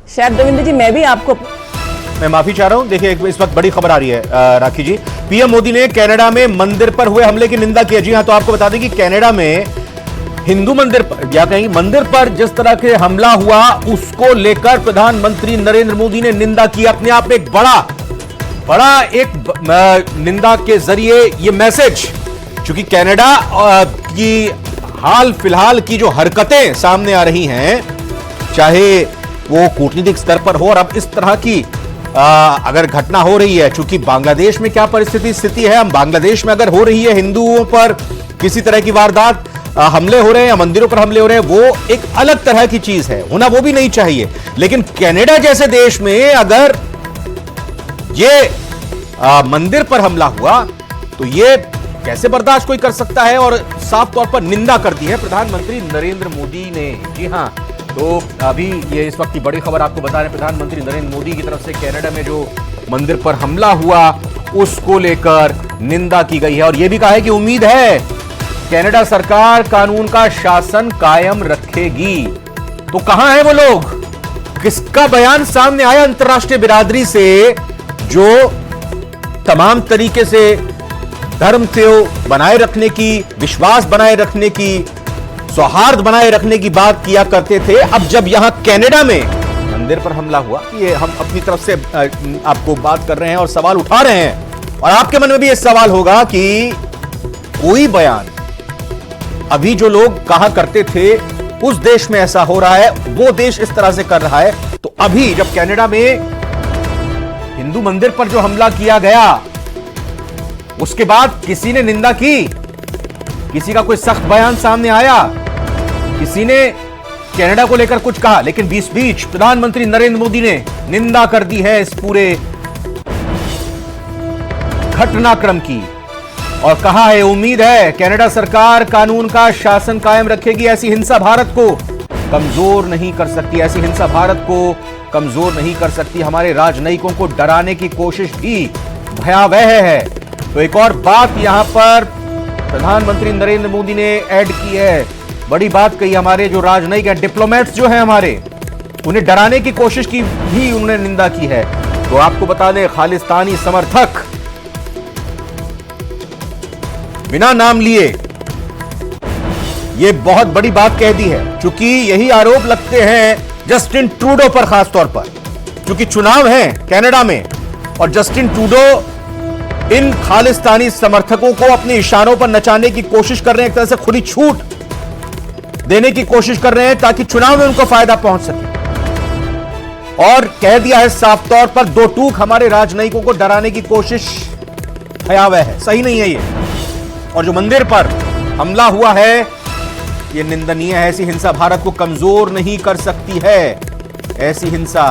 शायद देवेंद्र जी मैं भी आपको मैं माफी चाह रहा हूं। देखिए इस वक्त बड़ी खबर आ रही है राखी जी। पीएम मोदी ने कनाडा में मंदिर पर हुए हमले की निंदा की है। जी हां, तो आपको बता दें कि कनाडा में हिंदू मंदिर पर या कहीं मंदिर पर जिस तरह के हमला हुआ उसको लेकर प्रधानमंत्री नरेंद्र मोदी ने निंदा की। अपने आप में एक बड़ा एक निंदा के जरिए ये मैसेज, क्योंकि कनाडा की हाल फिलहाल की जो हरकतें सामने आ रही हैं, चाहे वो कूटनीतिक स्तर पर हो और अब इस तरह की अगर घटना हो रही है, चूंकि बांग्लादेश में क्या स्थिति है, हम बांग्लादेश में अगर हो रही है हिंदुओं पर किसी तरह की वारदात, हमले हो रहे हैं या मंदिरों पर हमले हो रहे हैं, वो एक अलग तरह की चीज है, होना वो भी नहीं चाहिए। लेकिन कनाडा जैसे देश में अगर ये मंदिर पर हमला हुआ तो ये कैसे बर्दाश्त कोई कर सकता है, और साफ तौर पर निंदा कर दी है प्रधानमंत्री नरेंद्र मोदी ने। जी हां, तो अभी ये इस वक्त की बड़ी खबर आपको बता रहे हैं, प्रधानमंत्री नरेंद्र मोदी की तरफ से कनाडा में जो मंदिर पर हमला हुआ उसको लेकर निंदा की गई है, और यह भी कहा है कि उम्मीद है कनाडा सरकार कानून का शासन कायम रखेगी। तो कहां है वो लोग, किसका बयान सामने आया अंतर्राष्ट्रीय बिरादरी से, जो तमाम तरीके से धर्म से बनाए रखने की, विश्वास बनाए रखने की, सौहार्द बनाए रखने की बात किया करते थे। अब जब यहां कनाडा में मंदिर पर हमला हुआ, ये हम अपनी तरफ से आपको बात कर रहे हैं और सवाल उठा रहे हैं, और आपके मन में भी ये सवाल होगा कि कोई बयान अभी जो लोग कहा करते थे उस देश में ऐसा हो रहा है, वो देश इस तरह से कर रहा है, तो अभी जब कनाडा में हिंदू मंदिर पर जो हमला किया गया उसके बाद किसी ने निंदा की, किसी का कोई सख्त बयान सामने आया, किसी ने कनाडा को लेकर कुछ कहा, लेकिन बीच प्रधानमंत्री नरेंद्र मोदी ने निंदा कर दी है इस पूरे घटनाक्रम की, और कहा है उम्मीद है कनाडा सरकार कानून का शासन कायम रखेगी, ऐसी हिंसा भारत को कमजोर नहीं कर सकती, ऐसी हिंसा भारत को कमजोर नहीं कर सकती। हमारे राजनयिकों को डराने की कोशिश भी भयावह है। तो एक और बात यहां पर प्रधानमंत्री नरेंद्र मोदी ने ऐड की है, बड़ी बात कही, हमारे जो राजनयिक हैं, डिप्लोमेट्स जो हैं हमारे, उन्हें डराने की कोशिश की भी उन्होंने निंदा की है। तो आपको बता दें, खालिस्तानी समर्थक बिना नाम लिए ये बहुत बड़ी बात कह दी है, क्योंकि यही आरोप लगते हैं जस्टिन ट्रूडो पर, खासतौर पर क्योंकि चुनाव है कनाडा में, और जस्टिन ट्रूडो इन खालिस्तानी समर्थकों को अपने इशारों पर नचाने की कोशिश कर रहे हैं, एक तरह से खुली छूट देने की कोशिश कर रहे हैं ताकि चुनाव में उनको फायदा पहुंच सके। और कह दिया है साफ तौर पर, दो टूक हमारे राजनयिकों को डराने की कोशिश भयावह है, सही नहीं है ये। और जो मंदिर पर हमला हुआ है ये निंदनीय है, ऐसी हिंसा भारत को कमजोर नहीं कर सकती है, ऐसी हिंसा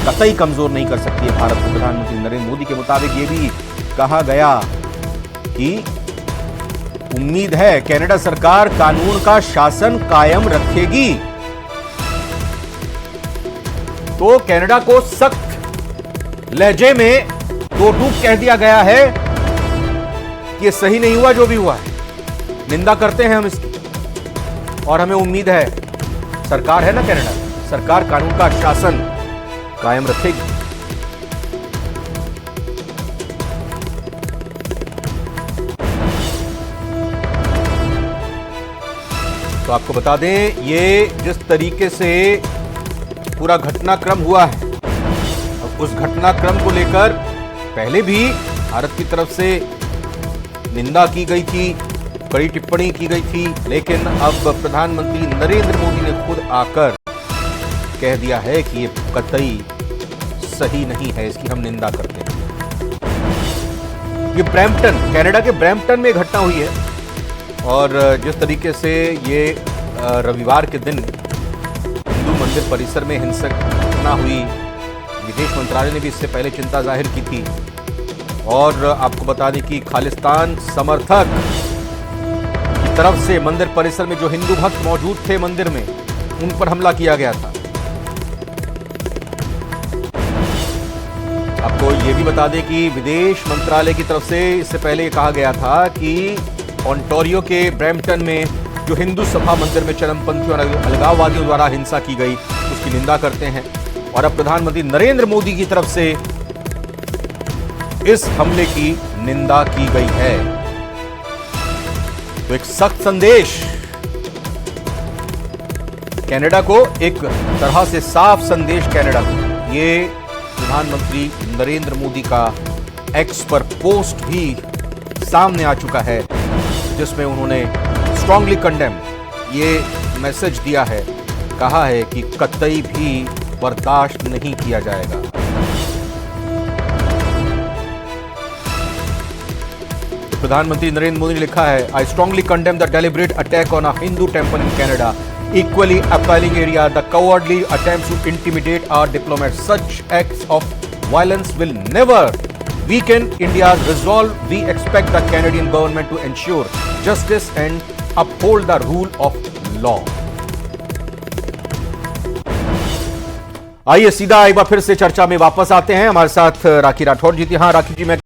कतई कमजोर नहीं कर सकती है भारत को। प्रधानमंत्री नरेंद्र मोदी के मुताबिक ये भी कहा गया कि उम्मीद है कनाडा सरकार कानून का शासन कायम रखेगी। तो कनाडा को सख्त लहजे में दो टूक कह दिया गया है कि ये सही नहीं हुआ जो भी हुआ है, निंदा करते हैं हम इसकी, और हमें उम्मीद है सरकार है ना कनाडा, सरकार कानून का शासन कायम रखेगी। तो आपको बता दें, ये जिस तरीके से पूरा घटनाक्रम हुआ है, उस घटनाक्रम को लेकर पहले भी भारत की तरफ से निंदा की गई थी, कड़ी टिप्पणी की गई थी, लेकिन अब प्रधानमंत्री नरेंद्र मोदी ने खुद आकर कह दिया है कि ये कतई सही नहीं है, इसकी हम निंदा करते हैं। ये ब्रैम्पटन, कनाडा के ब्रैम्पटन में घटना हुई है, और जिस तरीके से ये रविवार के दिन हिंदू मंदिर परिसर में हिंसक घटना हुई, विदेश मंत्रालय ने भी इससे पहले चिंता जाहिर की थी, और आपको बता दें कि खालिस्तान समर्थक की तरफ से मंदिर परिसर में जो हिंदू भक्त मौजूद थे मंदिर में, उन पर हमला किया गया था। आपको ये भी बता दें कि विदेश मंत्रालय की तरफ से इससे पहले कहा गया था कि ओंटारियो के ब्रैम्पटन में जो हिंदू सभा मंदिर में चरमपंथियों और अलगाववादियों द्वारा हिंसा की गई, उसकी निंदा करते हैं, और अब प्रधानमंत्री नरेंद्र मोदी की तरफ से इस हमले की निंदा की गई है। तो एक सख्त संदेश, कनाडा को एक तरह से साफ संदेश कनाडा को। ये प्रधानमंत्री नरेंद्र मोदी का एक्स पर पोस्ट भी सामने आ चुका है, जिसमें उन्होंने स्ट्रांगली कंडेम ये मैसेज दिया है, कहा है कि कतई भी बर्दाश्त नहीं किया जाएगा। प्रधानमंत्री नरेंद्र मोदी ने लिखा है, I strongly condemn the deliberate attack on a Hindu temple in Canada, equally appalling area the cowardly attempts to intimidate our diplomats. Such acts of violence will never weaken India's resolve. We expect the Canadian government to ensure justice and uphold the rule of law. आइए सीधा एक बार फिर से चर्चा में वापस आते हैं। हमारे साथ राखी राठौर जी थी। हाँ राखी जी, मैं